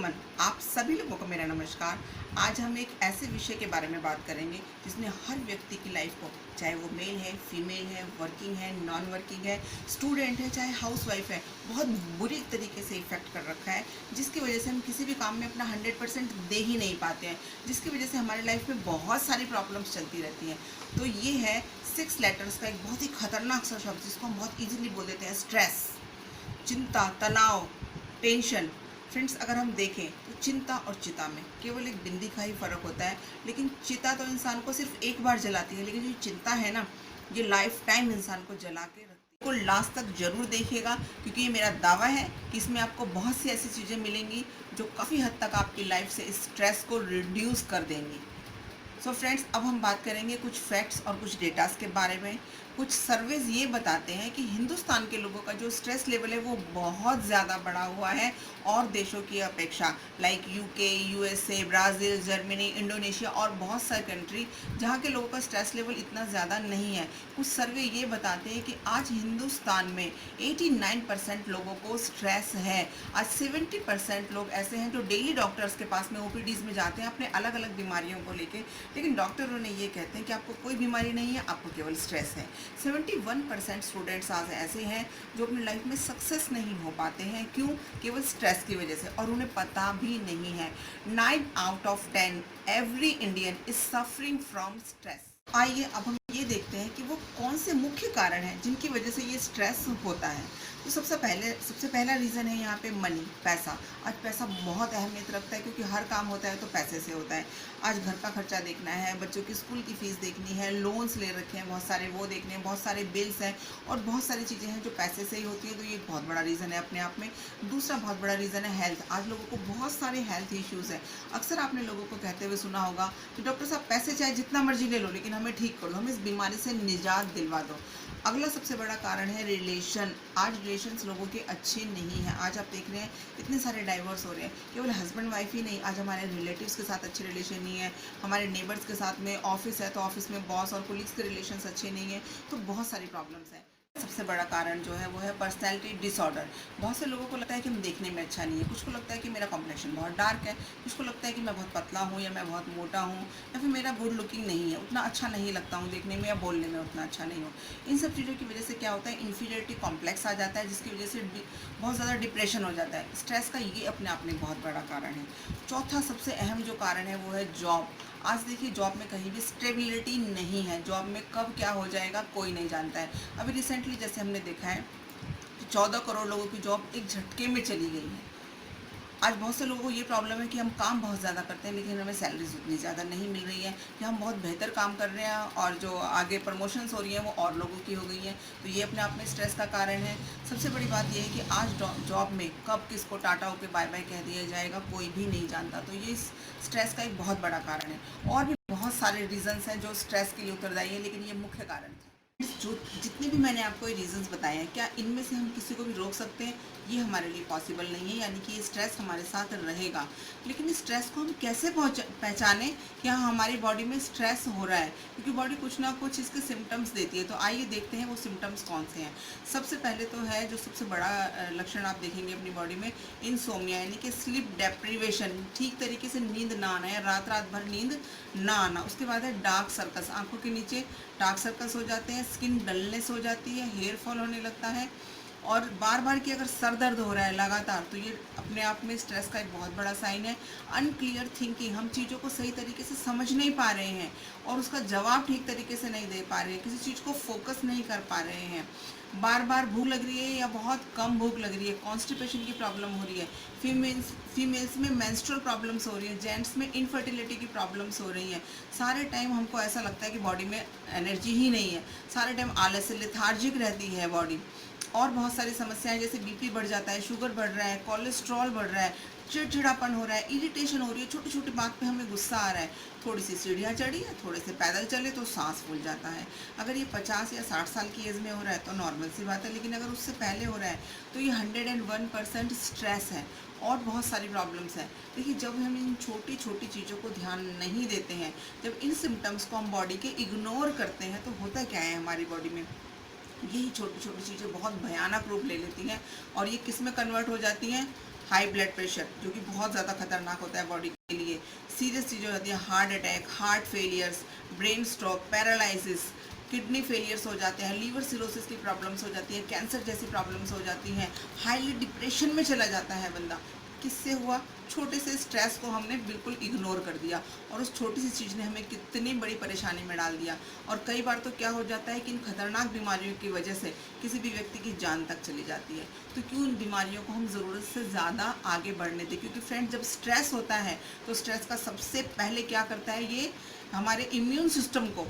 सुमन, आप सभी लोगों को मेरा नमस्कार। आज हम एक ऐसे विषय के बारे में बात करेंगे जिसने हर व्यक्ति की लाइफ को, चाहे वो मेल है, फीमेल है, वर्किंग है, नॉन वर्किंग है, स्टूडेंट है, चाहे हाउसवाइफ है, बहुत बुरी तरीके से इफ़ेक्ट कर रखा है। जिसकी वजह से हम किसी भी काम में अपना 100% दे ही नहीं पाते हैं, जिसकी वजह से हमारी लाइफ में बहुत सारी प्रॉब्लम्स चलती रहती हैं। तो ये है 6 लेटर्स का एक बहुत ही खतरनाक सा शब्द, जिसको हम बहुत ईजिली बोल देते हैं स्ट्रेस, चिंता, तनाव, टेंशन। फ्रेंड्स, अगर हम देखें तो चिंता और चिता में केवल एक बिंदी का ही फ़र्क होता है। लेकिन चिता तो इंसान को सिर्फ एक बार जलाती है, लेकिन जो चिंता है ना, ये लाइफ टाइम इंसान को जला के रखती है। को लास्ट तक ज़रूर देखिएगा, क्योंकि ये मेरा दावा है कि इसमें आपको बहुत सी ऐसी चीज़ें मिलेंगी जो काफ़ी हद तक आपकी लाइफ से स्ट्रेस को रिड्यूस कर देंगी। सो फ्रेंड्स, अब हम बात करेंगे कुछ फैक्ट्स और कुछ डेटास के बारे में। कुछ सर्वेज ये बताते हैं कि हिंदुस्तान के लोगों का जो स्ट्रेस लेवल है वो बहुत ज़्यादा बढ़ा हुआ है और देशों की अपेक्षा, like UK, USA, Brazil, Germany, Indonesia और बहुत सारे कंट्री जहाँ के लोगों का स्ट्रेस लेवल इतना ज़्यादा नहीं है। कुछ सर्वे ये बताते हैं कि आज हिंदुस्तान में 89% लोगों को स्ट्रेस है। आज 70% लोग ऐसे हैं जो डेली डॉक्टर्स के पास में ओपीडीज़ में जाते हैं अपने अलग अलग बीमारियों को लेके, लेकिन डॉक्टरों ने ये कहते हैं कि आपको कोई बीमारी नहीं है, आपको केवल स्ट्रेस है। 71% स्टूडेंट्स आज ऐसे हैं जो अपनी लाइफ में सक्सेस नहीं हो पाते हैं। क्यों? केवल स्ट्रेस की वजह से, और उन्हें पता भी नहीं है। 9 out of 10 every Indian is suffering from stress. आइए अब हम ये देखते हैं कि वो कौन से मुख्य कारण हैं जिनकी वजह से ये स्ट्रेस होता है। तो सबसे पहला रीज़न है यहाँ पे मनी, पैसा। आज पैसा बहुत अहमियत रखता है, क्योंकि हर काम होता है तो पैसे से होता है। आज घर का खर्चा देखना है, बच्चों की स्कूल की फ़ीस देखनी है, लोन्स ले रखे हैं बहुत सारे, वो देखने हैं, बहुत सारे बिल्स हैं और बहुत सारी चीज़ें हैं जो पैसे से ही होती है। तो ये एक बहुत बड़ा रीज़न है अपने आप में। दूसरा बहुत बड़ा रीज़न है हेल्थ। आज लोगों को बहुत सारे हेल्थ इश्यूज़ हैं। अक्सर आपने लोगों को कहते हुए सुना होगा कि डॉक्टर साहब पैसे चाहे जितना मर्जी ले लो, लेकिन हमें ठीक कर दो, हमें इस बीमारी से निजात दिलवा दो। अगला सबसे बड़ा कारण है रिलेशन। आज रिलेशंस लोगों के अच्छे नहीं हैं। आज आप देख रहे हैं इतने सारे डाइवोर्स हो रहे हैं। केवल हस्बैंड वाइफ ही नहीं, आज हमारे रिलेटिव्स के साथ अच्छे रिलेशन नहीं है, हमारे नेबर्स के साथ में, ऑफिस है तो ऑफिस में बॉस और कोलीग्स के रिलेशंस अच्छे नहीं हैं। तो बहुत सारी प्रॉब्लम्स हैं। सबसे बड़ा कारण जो है वो है पर्सनैलिटी डिसऑर्डर। बहुत से लोगों को लगता है कि हम देखने में अच्छा नहीं है, कुछ को लगता है कि मेरा कॉम्प्लेक्शन बहुत डार्क है, कुछ को लगता है कि मैं बहुत पतला हूँ या मैं बहुत मोटा हूँ, या फिर मेरा गुड लुकिंग नहीं है, उतना अच्छा नहीं लगता हूँ देखने में, या बोलने में उतना अच्छा नहीं हूँ। इन सब चीज़ों की वजह से क्या होता है, इन्फीरियरिटी कॉम्प्लेक्स आ जाता है, जिसकी वजह से बहुत ज़्यादा डिप्रेशन हो जाता है। स्ट्रेस का ये अपने आप में बहुत बड़ा कारण है। चौथा सबसे अहम जो कारण है वो है जॉब। आज देखिए, जॉब में कहीं भी स्टेबिलिटी नहीं है। जॉब में कब क्या हो जाएगा कोई नहीं जानता है। अभी रिसेंटली जैसे हमने देखा है कि 14 करोड़ लोगों की जॉब एक झटके में चली गई है। आज बहुत से लोगों को ये प्रॉब्लम है कि हम काम बहुत ज़्यादा करते हैं, लेकिन हमें सैलरीज उतनी ज़्यादा नहीं मिल रही है, या हम बहुत बेहतर काम कर रहे हैं और जो आगे प्रमोशंस हो रही हैं वो और लोगों की हो गई हैं। तो ये अपने आप में स्ट्रेस का कारण है। सबसे बड़ी बात यह है कि आज जॉब में कब किसको टाटा होकर बाय बाय कह दिया जाएगा कोई भी नहीं जानता। तो ये स्ट्रेस का एक बहुत बड़ा कारण है। और भी बहुत सारे रीजंस हैं जो स्ट्रेस के लिए उत्तरदायी है, लेकिन ये मुख्य कारण थे। जो जितने भी मैंने आपको ये रीजंस बताए हैं, क्या इनमें से हम किसी को भी रोक सकते हैं? ये हमारे लिए पॉसिबल नहीं है, यानी कि ये स्ट्रेस हमारे साथ रहेगा। लेकिन इस स्ट्रेस को हम कैसे पहचानें कि हाँ, हमारी बॉडी में स्ट्रेस हो रहा है, क्योंकि बॉडी कुछ ना कुछ इसके सिम्टम्स देती है। तो आइए देखते हैं वो सिम्टम्स कौन से हैं। सबसे पहले तो है, जो सबसे बड़ा लक्षण आप देखेंगे अपनी बॉडी में, इंसोम्निया, यानी कि स्लीप डेप्रीवेशन, ठीक तरीके से नींद ना आना है, रात रात भर नींद ना आना। उसके बाद है डार्क सर्कल्स, आंखों के नीचे डार्क सर्कल्स हो जाते हैं, स्किन डलनेस हो जाती है, हेयर फॉल होने लगता है, और बार बार की अगर सर दर्द हो रहा है लगातार, तो ये अपने आप में स्ट्रेस का एक बहुत बड़ा साइन है। अनक्लियर थिंकिंग, हम चीज़ों को सही तरीके से समझ नहीं पा रहे हैं और उसका जवाब ठीक तरीके से नहीं दे पा रहे हैं, किसी चीज़ को फोकस नहीं कर पा रहे हैं, बार बार भूख लग रही है या बहुत कम भूख लग रही है, कॉन्स्टिपेशन की प्रॉब्लम हो रही है, फीमेल्स में मेंस्ट्रुअल प्रॉब्लम्स हो रही है, जेंट्स में इनफर्टिलिटी की प्रॉब्लम्स हो रही हैं। सारे टाइम हमको ऐसा लगता है कि बॉडी में एनर्जी ही नहीं है, सारे टाइम आलस से लेथार्जिक रहती है बॉडी। और बहुत सारी समस्याएं, जैसे बीपी बढ़ जाता है, शुगर बढ़ रहा है, कोलेस्ट्रॉल बढ़ रहा है, चिड़चिड़ापन हो रहा है, इरिटेशन हो रही है, छोटी छोटी बात पे हमें गुस्सा आ रहा है, थोड़ी सी सीढ़ियाँ चढ़ी है, थोड़े से पैदल चले तो सांस फूल जाता है। अगर ये 50 या 60 साल की एज में हो रहा है तो नॉर्मल सी बात है, लेकिन अगर उससे पहले हो रहा है तो ये 101% स्ट्रेस है। और बहुत सारी प्रॉब्लम्स हैं। देखिए, जब हम इन छोटी छोटी चीज़ों को ध्यान नहीं देते हैं, जब इन सिम्टम्स को हम बॉडी के इग्नोर करते हैं, तो होता क्या है हमारी बॉडी में, यही छोटी छोटी चीज़ें बहुत भयानक रूप ले लेती हैं। और ये किस में कन्वर्ट हो जाती हैं? हाई ब्लड प्रेशर जो कि बहुत ज़्यादा खतरनाक होता है बॉडी के लिए, सीरियस चीज़ें हो जाती हैं, heart attack, heart failures, brain stroke, paralysis, kidney failures हो जाते हैं, लीवर सिरोसिस की प्रॉब्लम्स हो जाती है, कैंसर जैसी प्रॉब्लम्स हो जाती हैं, हाईली डिप्रेशन में चला जाता है बंदा। किससे हुआ? छोटे से स्ट्रेस को हमने बिल्कुल इग्नोर कर दिया और उस छोटी सी चीज़ ने हमें कितनी बड़ी परेशानी में डाल दिया। और कई बार तो क्या हो जाता है कि इन खतरनाक बीमारियों की वजह से किसी भी व्यक्ति की जान तक चली जाती है। तो क्यों इन बीमारियों को हम ज़रूरत से ज़्यादा आगे बढ़ने दें? क्योंकि फ्रेंड, जब स्ट्रेस होता है तो स्ट्रेस का सबसे पहले क्या करता है, ये हमारे इम्यून सिस्टम को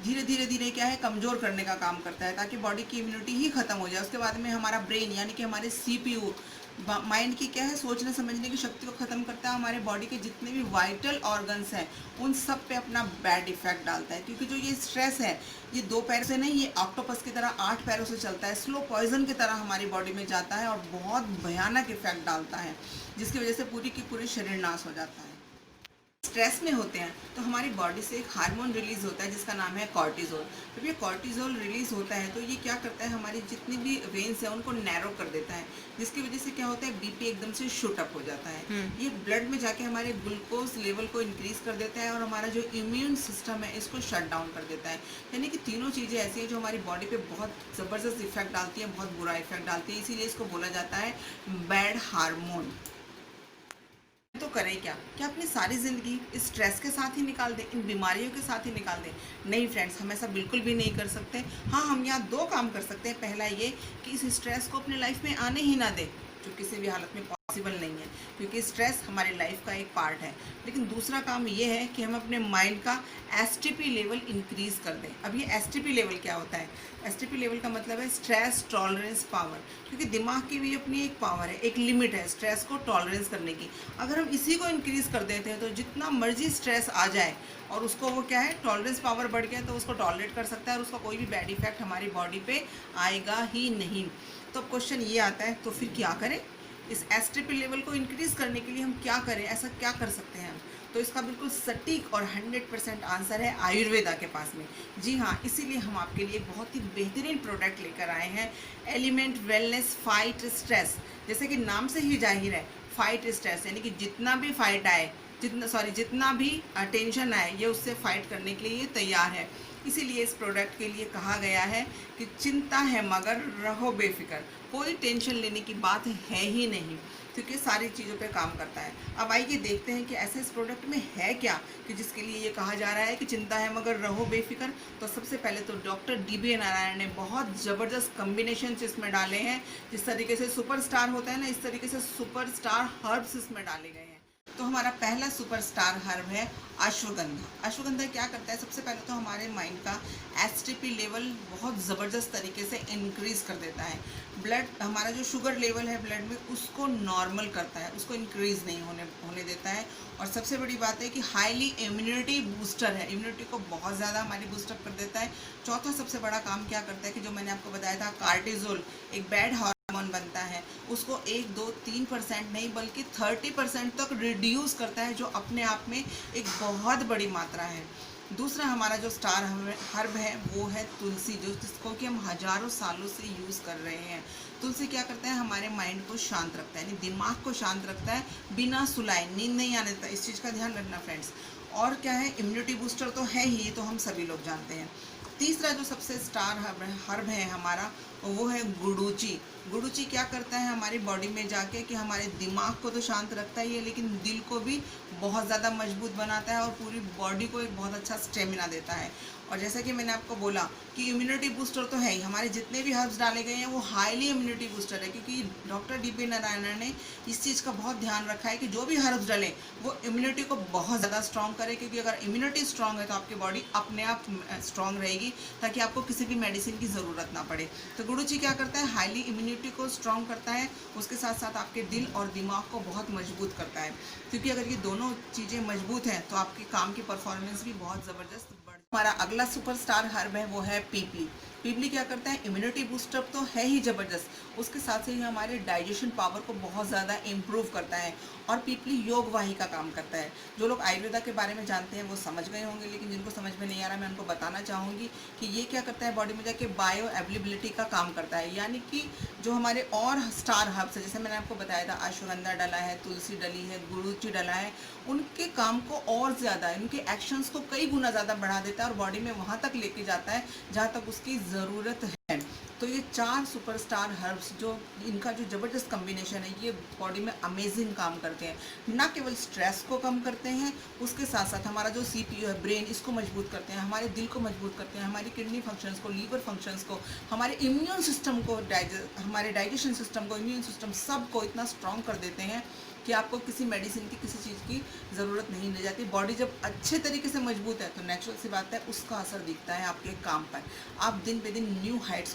धीरे धीरे धीरे क्या है, कमज़ोर करने का काम करता है, ताकि बॉडी की इम्यूनिटी ही ख़त्म हो जाए। उसके बाद में हमारा ब्रेन यानी कि हमारे CPU, माइंड की क्या है, सोचने समझने की शक्ति को ख़त्म करता है। हमारे बॉडी के जितने भी वाइटल ऑर्गन्स हैं उन सब पे अपना बैड इफेक्ट डालता है। क्योंकि जो ये स्ट्रेस है, ये 2 पैर से नहीं, ये ऑक्टोपस की तरह 8 पैरों से चलता है, स्लो पॉइजन की तरह हमारी बॉडी में जाता है और बहुत भयानक इफेक्ट डालता है, जिसकी वजह से पूरी की पूरी शरीर नाश हो जाता है। स्ट्रेस में होते हैं तो हमारी बॉडी से एक हार्मोन रिलीज़ होता है जिसका नाम है कॉर्टिज़ोल। जब ये कॉर्टिज़ोल रिलीज़ होता है तो ये क्या करता है, हमारी जितनी भी वेन्स हैं उनको नैरो कर देता है, जिसकी वजह से क्या होता है, BP एकदम से शूट अप हो जाता है। ये ब्लड में जाके हमारे ग्लूकोज लेवल को इंक्रीज़ कर देता है और हमारा जो इम्यून सिस्टम है इसको शट डाउन कर देता है। यानी कि तीनों चीज़ें ऐसी हैं जो हमारी बॉडी पे बहुत ज़बरदस्त इफेक्ट डालती हैं, बहुत बुरा इफेक्ट डालती है। इसीलिए इसको बोला जाता है बैड हार्मोन। तो करें क्या? क्या अपनी सारी ज़िंदगी इस स्ट्रेस के साथ ही निकाल दें, इन बीमारियों के साथ ही निकाल दें? नहीं फ्रेंड्स, हम ऐसा बिल्कुल भी नहीं कर सकते। हाँ, हम यहाँ 2 काम कर सकते हैं। पहला ये कि इस स्ट्रेस को अपनी लाइफ में आने ही ना दें, जो किसी भी हालत में पॉसिबल नहीं है, क्योंकि स्ट्रेस हमारी लाइफ का एक पार्ट है। लेकिन दूसरा काम ये है कि हम अपने माइंड का STP लेवल इंक्रीज़ कर दें। अब ये STP लेवल क्या होता है? STP लेवल का मतलब है स्ट्रेस टॉलरेंस पावर, क्योंकि दिमाग की भी अपनी एक पावर है, एक लिमिट है स्ट्रेस को टॉलरेंस करने की। अगर हम इसी को इंक्रीज़ कर देते हैं तो जितना मर्जी स्ट्रेस आ जाए और उसको वो क्या है, टॉलरेंस पावर बढ़ गया तो उसको टॉलरेट कर सकता है और उसका कोई भी बैड इफेक्ट हमारी बॉडी पे आएगा ही नहीं। तो क्वेश्चन ये आता है, तो फिर क्या करें? इस STP लेवल को इंक्रीज़ करने के लिए हम क्या करें? ऐसा क्या कर सकते हैं हम? तो इसका बिल्कुल सटीक और 100% आंसर है आयुर्वेदा के पास में। जी हाँ, इसीलिए हम आपके लिए बहुत ही बेहतरीन प्रोडक्ट लेकर आए हैं, एलिमेंट वेलनेस फाइट स्ट्रेस। जैसे कि नाम से ही जाहिर है, फाइट स्ट्रेस यानी कि जितना भी फाइट आए, जितना भी टेंशन आए, ये उससे फाइट करने के लिए ये तैयार है। इसीलिए इस प्रोडक्ट के लिए कहा गया है कि चिंता है मगर रहो बेफिक्र, कोई टेंशन लेने की बात है ही नहीं, क्योंकि सारी चीज़ों पे काम करता है। अब आइए देखते हैं कि ऐसे इस प्रोडक्ट में है क्या कि जिसके लिए ये कहा जा रहा है कि चिंता है मगर रहो बेफिक्र। तो सबसे पहले तो डॉक्टर DB नारायण ने बहुत ज़बरदस्त कम्बिनेशन इसमें डाले हैं। जिस तरीके से सुपरस्टार होता है ना, इस तरीके से सुपरस्टार हर्ब्स इसमें डाले गए हैं। तो हमारा पहला सुपरस्टार हर्ब है अश्वगंधा। अश्वगंधा क्या करता है? सबसे पहले तो हमारे माइंड का STP लेवल बहुत ज़बरदस्त तरीके से इंक्रीज़ कर देता है। ब्लड, हमारा जो शुगर लेवल है ब्लड में, उसको नॉर्मल करता है, उसको इंक्रीज़ नहीं होने देता है। और सबसे बड़ी बात है कि हाईली इम्यूनिटी बूस्टर है, इम्यूनिटी को बहुत ज़्यादा हमारी बूस्टअप कर देता है। चौथा सबसे बड़ा काम क्या करता है कि जो मैंने आपको बताया था, कार्टिजोल, एक बैड हार्मोन बनता है, उसको 1, 2, 3% नहीं बल्कि 30% तक रिड्यूस करता है, जो अपने आप में एक बहुत बड़ी मात्रा है। दूसरा हमारा जो स्टार हर्ब है वो है तुलसी, जिसको कि हम हज़ारों सालों से यूज़ कर रहे हैं। तुलसी क्या करता है? हमारे माइंड को शांत रखता है, यानी दिमाग को शांत रखता है, बिना सुलाए नींद नहीं आने देता। इस चीज़ का ध्यान रखना फ्रेंड्स। और क्या है, इम्यूनिटी बूस्टर तो है ही, ये तो हम सभी लोग जानते हैं। तीसरा जो सबसे स्टार हर्ब है हमारा, वो है गुडूची। गुडूची क्या करता है हमारी बॉडी में जाके कि हमारे दिमाग को तो शांत रखता ही है, लेकिन दिल को भी बहुत ज़्यादा मजबूत बनाता है और पूरी बॉडी को एक बहुत अच्छा स्टेमिना देता है। और जैसा कि मैंने आपको बोला कि इम्यूनिटी बूस्टर तो है ही, हमारे जितने भी हर्ब्स डाले गए हैं वो हाईली इम्यूनिटी बूस्टर है, क्योंकि डॉक्टर DB नारायण ने इस चीज़ का बहुत ध्यान रखा है कि जो भी हर्ब्स डालें वो इम्यूनिटी को बहुत ज़्यादा स्ट्रॉन्ग करे, क्योंकि अगर इम्यूनिटी स्ट्रॉन्ग है तो आपकी बॉडी अपने आप स्ट्रॉन्ग रहेगी, ताकि आपको किसी भी मेडिसिन की ज़रूरत ना पड़े। तो गुडूची क्या करता है? हाईली इम्यूनिटी को स्ट्रॉन्ग करता है, उसके साथ साथ आपके दिल और दिमाग को बहुत मजबूत करता है, क्योंकि अगर ये दोनों चीज़ें मजबूत हैं तो आपके काम की परफॉर्मेंस भी बहुत ज़बरदस्त। हमारा अगला सुपरस्टार हर्ब है वो है पीपली। पीपली क्या करता है, इम्यूनिटी बूस्टर तो है ही ज़बरदस्त, उसके साथ से ही हमारे डाइजेशन पावर को बहुत ज़्यादा इम्प्रूव करता है। और पीपली योगवाही का काम करता है। जो लोग आयुर्वेदा के बारे में जानते हैं वो समझ गए होंगे, लेकिन जिनको समझ में नहीं आ रहा मैं उनको बताना चाहूँगी कि ये क्या करता है, बॉडी में जाके बायो अवेलेबिलिटी का काम करता है। यानी कि जो हमारे और स्टार हर्ब्स है, जैसे मैंने आपको बताया था अश्वगंधा डला है, तुलसी डली है, गुरुचि डला है, उनके काम को और ज़्यादा, उनके एक्शंस को कई गुना ज़्यादा बढ़ा देता है और बॉडी में वहाँ तक लेके जाता है जहाँ तक उसकी ज़रूरत है। तो ये 4 सुपरस्टार हर्ब्स जो इनका जो ज़बरदस्त कम्बिनेशन है, ये बॉडी में अमेजिंग काम करते हैं। ना केवल स्ट्रेस को कम करते हैं, उसके साथ साथ हमारा जो सीपीयू है, ब्रेन, इसको मजबूत करते हैं, हमारे दिल को मजबूत करते हैं, हमारी किडनी फंक्शंस को, लीवर फंक्शंस को, हमारे इम्यून सिस्टम को, हमारे डाइजेशन सिस्टम को, इम्यून सिस्टम सबको इतना स्ट्रॉन्ग कर देते हैं कि आपको किसी मेडिसिन की, किसी चीज़ की ज़रूरत नहीं रह जाती। बॉडी जब अच्छे तरीके से मजबूत है तो नेचुरल सी बात है उसका असर दिखता है आपके काम पर। आप दिन पे दिन न्यू हाइट्स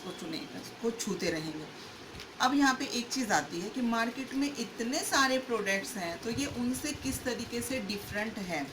को छूते रहेंगे। अब यहाँ पे एक चीज़ आती है कि मार्केट में इतने सारे प्रोडक्ट्स हैं, तो ये उनसे किस तरीके से डिफरेंट है।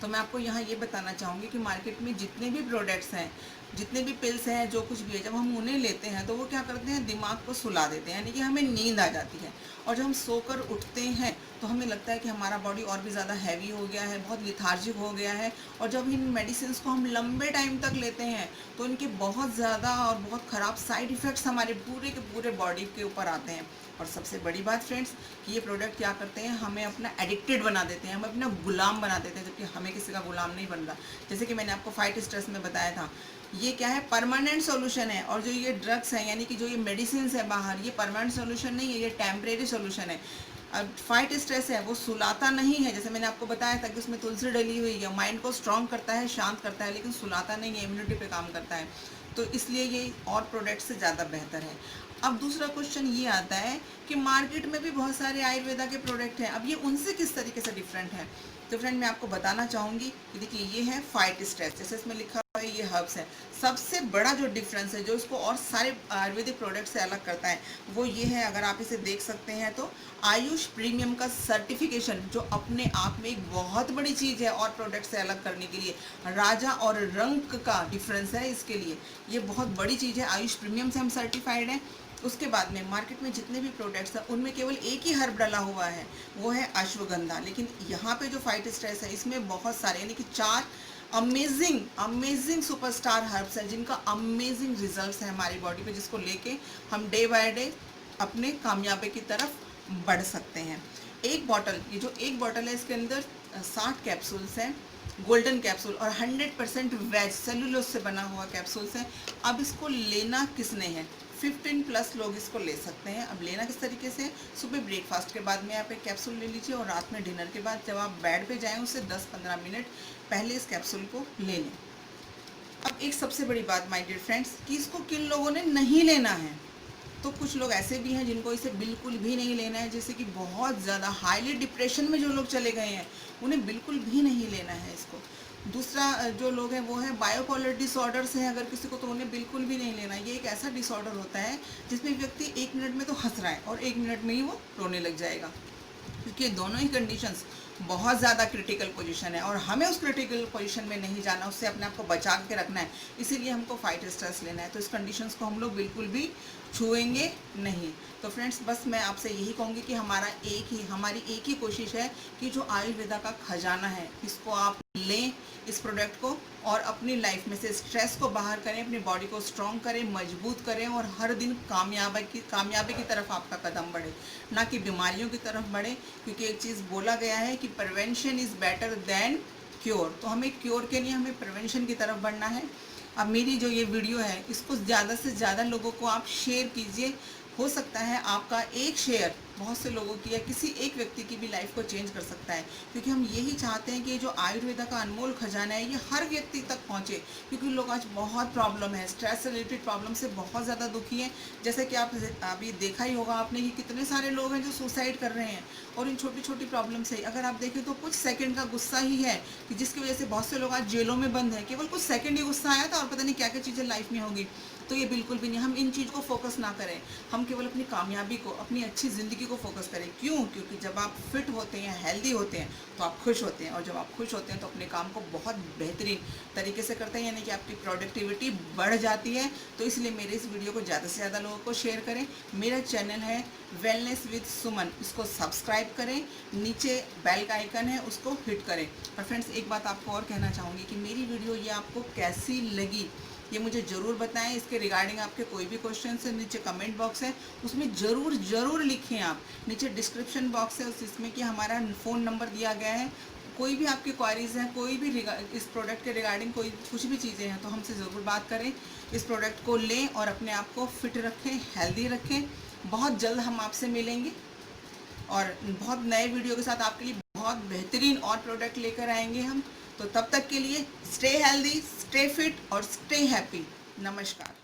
तो मैं आपको यहाँ ये बताना चाहूँगी कि मार्केट में जितने भी प्रोडक्ट्स हैं, जितने भी पिल्स हैं, जो कुछ भी है, जब हम उन्हें लेते हैं तो वो क्या करते हैं, दिमाग को सुला देते हैं, यानी कि हमें नींद आ जाती है। और जब हम सोकर उठते हैं तो हमें लगता है कि हमारा बॉडी और भी ज़्यादा हैवी हो गया है, बहुत लिथार्जिक हो गया है। और जब इन मेडिसिन को हम लंबे टाइम तक लेते हैं तो इनके बहुत ज़्यादा और बहुत ख़राब साइड इफ़ेक्ट्स हमारे पूरे के पूरे बॉडी के ऊपर आते हैं। और सबसे बड़ी बात फ्रेंड्स कि ये प्रोडक्ट क्या करते हैं, हमें अपना एडिक्टेड बना देते हैं, हमें अपना गुलाम बना देते हैं, जबकि हमें किसी का गुलाम नहीं बन रहा। जैसे कि मैंने आपको फाइट स्ट्रेस में बताया था, ये क्या है, परमानेंट सॉल्यूशन है। और जो ये ड्रग्स हैं, यानी कि जो ये मेडिसिन है बाहर, ये परमानेंट सॉल्यूशन नहीं है, ये टेम्परेरी सॉल्यूशन है। अब फाइट स्ट्रेस है वो सुलाता नहीं है, जैसे मैंने आपको बताया था कि उसमें तुलसी डली हुई है, माइंड को स्ट्रॉन्ग करता है, शांत करता है, लेकिन सुलाता नहीं है, इम्यूनिटी पे काम करता है। तो इसलिए ये और प्रोडक्ट से ज़्यादा बेहतर है। अब दूसरा क्वेश्चन ये आता है कि मार्केट में भी बहुत सारे आयुर्वेदा के प्रोडक्ट हैं, अब ये उनसे किस तरीके से डिफरेंट है। तो फ्रेंड मैं आपको बताना चाहूँगी कि देखिए ये है फाइट स्ट्रेस, जैसे इसमें लिखा हुआ है ये हर्ब्स है। सबसे बड़ा जो डिफरेंस है, जो इसको और सारे आयुर्वेदिक प्रोडक्ट से अलग करता है, वो ये है, अगर आप इसे देख सकते हैं तो आयुष प्रीमियम का सर्टिफिकेशन, जो अपने आप में एक बहुत बड़ी चीज़ है और प्रोडक्ट से अलग करने के लिए। राजा और रंक का डिफरेंस है इसके लिए, ये बहुत बड़ी चीज़ है। आयुष प्रीमियम से हम सर्टिफाइड हैं। उसके बाद में मार्केट में जितने भी प्रोडक्ट्स हैं उनमें केवल एक ही हर्ब डला हुआ है, वो है अश्वगंधा। लेकिन यहाँ पे जो फाइट स्ट्रेस है इसमें बहुत सारे, यानी कि 4 अमेजिंग सुपरस्टार हर्ब्स हैं, जिनका अमेजिंग रिजल्ट्स है हमारी बॉडी पे, जिसको लेके हम डे बाय डे अपने कामयाबी की तरफ बढ़ सकते हैं। एक बॉटल, ये जो एक बॉटल है इसके अंदर 60 कैप्सूल्स हैं, गोल्डन कैप्सूल, और 100% वेज सेलुलोज से बना हुआ कैप्सूल्स हैं। अब इसको लेना किसने है, 15+ लोग इसको ले सकते हैं। अब लेना किस तरीके से, सुबह ब्रेकफास्ट के बाद में आप एक कैप्सूल ले लीजिए, और रात में डिनर के बाद जब आप बेड पे जाएं उससे 10-15 मिनट पहले इस कैप्सूल को ले लें। अब एक सबसे बड़ी बात माय डियर फ्रेंड्स, कि इसको किन लोगों ने नहीं लेना है। तो कुछ लोग ऐसे भी हैं जिनको इसे बिल्कुल भी नहीं लेना है, जैसे कि बहुत ज़्यादा हाईली डिप्रेशन में जो लोग चले गए हैं, उन्हें बिल्कुल भी नहीं लेना है इसको। दूसरा जो लोग हैं वो है बायोपोलर डिसऑर्डर्स हैं अगर किसी को, तो उन्हें बिल्कुल भी नहीं लेना। ये एक ऐसा डिसऑर्डर होता है जिसमें व्यक्ति 1 मिनट में तो हंस रहा है और 1 मिनट में ही वो रोने लग जाएगा, क्योंकि दोनों ही कंडीशंस बहुत ज़्यादा क्रिटिकल पोजीशन है और हमें उस क्रिटिकल पोजीशन में नहीं जाना, उससे अपने आप को बचा के रखना है। इसीलिए हमको फाइट स्ट्रेस लेना है। तो इस कंडीशंस को हम लोग बिल्कुल भी छुएंगे नहीं। तो फ्रेंड्स बस मैं आपसे यही कहूँगी कि हमारी एक ही कोशिश है कि जो आयुर्वेदा का खजाना है इसको आप लें, इस प्रोडक्ट को, और अपनी लाइफ में से स्ट्रेस को बाहर करें, अपनी बॉडी को स्ट्रॉन्ग करें, मजबूत करें, और हर दिन कामयाबी की तरफ आपका कदम बढ़े, ना कि बीमारियों की तरफ बढ़े। क्योंकि एक चीज़ बोला गया है कि prevention is better than cure. तो हमें क्योर के लिए हमें प्रिवेंशन की तरफ बढ़ना है। अब मेरी जो ये वीडियो है इसको ज़्यादा से ज़्यादा लोगों को आप शेयर कीजिए। हो सकता है आपका एक शेयर बहुत से लोगों की या किसी एक व्यक्ति की भी लाइफ को चेंज कर सकता है, क्योंकि हम यही चाहते हैं कि जो आयुर्वेदा का अनमोल खजाना है ये हर व्यक्ति तक पहुंचे। क्योंकि लोग आज बहुत प्रॉब्लम है, स्ट्रेस से रिलेटेड प्रॉब्लम से बहुत ज़्यादा दुखी हैं। जैसे कि आप अभी देखा ही होगा आपने कि कितने सारे लोग हैं जो सुसाइड कर रहे हैं, और इन छोटी छोटी प्रॉब्लम से अगर आप देखें तो कुछ सेकंड का गुस्सा ही है कि जिसकी वजह से बहुत से लोग आज जेलों में बंद हैं। केवल कुछ सेकंड ही गुस्सा आया था और पता नहीं क्या क्या चीज़ें लाइफ में होगी। तो ये बिल्कुल भी नहीं, हम इन चीज़ को फोकस ना करें, हम केवल अपनी कामयाबी को, अपनी अच्छी ज़िंदगी को फोकस करें। क्यों? क्योंकि जब आप फिट होते हैं, हेल्दी होते हैं, तो आप खुश होते हैं, और जब आप खुश होते हैं तो अपने काम को बहुत बेहतरीन तरीके से करते हैं, यानी कि आपकी प्रोडक्टिविटी बढ़ जाती है। तो इसलिए मेरे इस वीडियो को ज़्यादा से ज़्यादा लोगों को शेयर करें। मेरा चैनल है वेलनेस विद सुमन, इसको सब्सक्राइब करें, नीचे बेल का आइकन है उसको हिट करें। और फ्रेंड्स, एक बात आपको और कहना चाहूँगी कि मेरी वीडियो ये आपको कैसी लगी ये मुझे ज़रूर बताएं। इसके रिगार्डिंग आपके कोई भी क्वेश्चन है, नीचे कमेंट बॉक्स है उसमें ज़रूर लिखें आप। नीचे डिस्क्रिप्शन बॉक्स है जिसमें कि हमारा फ़ोन नंबर दिया गया है। कोई भी आपकी क्वारीज़ हैं, कोई भी इस प्रोडक्ट के रिगार्डिंग कोई कुछ भी चीज़ें हैं, तो हमसे ज़रूर बात करें। इस प्रोडक्ट को लें और अपने आप को फिट रखें, हेल्दी रखें। बहुत जल्द हम आपसे मिलेंगे और बहुत नए वीडियो के साथ आपके लिए बहुत बेहतरीन और प्रोडक्ट लेकर आएंगे हम। तो तब तक के लिए स्टे हेल्दी, स्टे फिट और स्टे हैप्पी। नमस्कार।